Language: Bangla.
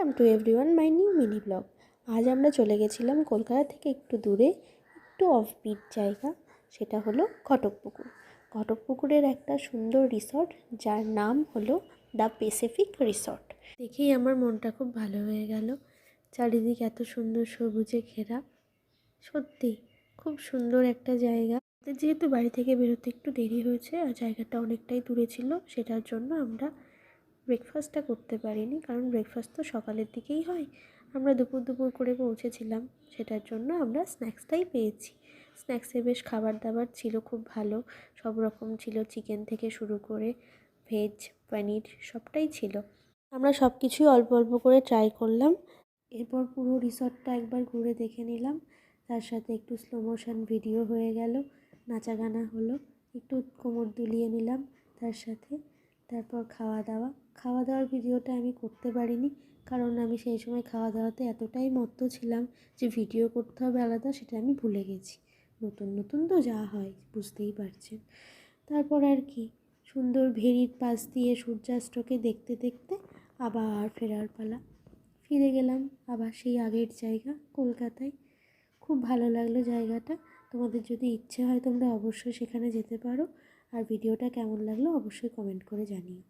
Welcome to everyone my new mini blog. আজ আমরা চলে গেছিলাম কলকাতা থেকে একটু দূরে, একটু অফবিট জায়গা, সেটা হলো ঘটকপুকুর। ঘটকপুকুরের একটা সুন্দর রিসর্ট যার নাম হলো দ্য প্যাসিফিক রিসর্ট। দেখেই আমার মনটা খুব ভালো হয়ে গেল। চারিদিক এত সুন্দর সবুজে ঘেরা, সত্যি খুব সুন্দর একটা জায়গা। যেহেতু বাড়ি থেকে বেরোতে একটু দেরি হয়েছে আর জায়গাটা অনেকটাই দূরে ছিল, সেটার জন্য আমরা ব্রেকফাস্টটা করতে পারিনি, কারণ ব্রেকফাস্ট তো সকালের দিকেই হয়। আমরা দুপুর করে পৌঁছেছিলাম, সেটার জন্য আমরা স্ন্যাক্সটাই পেয়েছি। স্ন্যাক্সে বেশ খাবার দাবার ছিল খুব ভালো, সব রকম ছিল, চিকেন থেকে শুরু করে ভেজ, পনির সবটাই ছিল। আমরা সব কিছুই অল্প অল্প করে ট্রাই করলাম। এরপর পুরো রিসর্টটা একবার ঘুরে দেখে নিলাম, তার সাথে একটু স্লো মোশন ভিডিও হয়ে গেল, নাচা গানা হলো, একটু কোমর দুলিয়ে নিলাম তার সাথে। তারপর খাওয়া দাওয়ার ভিডিওটা আমি করতে পারিনি, কারণ আমি সেই সময় খাওয়া দাওয়াতে এতটাই মত্ত ছিলাম যে ভিডিও করতে হবে আলাদা সেটা আমি ভুলে গেছি। নতুন নতুন তো যা হয় বুঝতেই পারছেন। তারপর আর কি, সুন্দর ভেরির পাশ দিয়ে সূর্যাস্তকে দেখতে দেখতে আবার ফেরার পালা। ফিরে গেলাম আবার সেই আগের জায়গা, কলকাতায়। খুব ভালো লাগলো জায়গাটা। তোমাদের যদি ইচ্ছে হয় তোমরা অবশ্যই সেখানে যেতে পারো। আর ভিডিওটা কেমন লাগলো অবশ্যই কমেন্ট করে জানিও।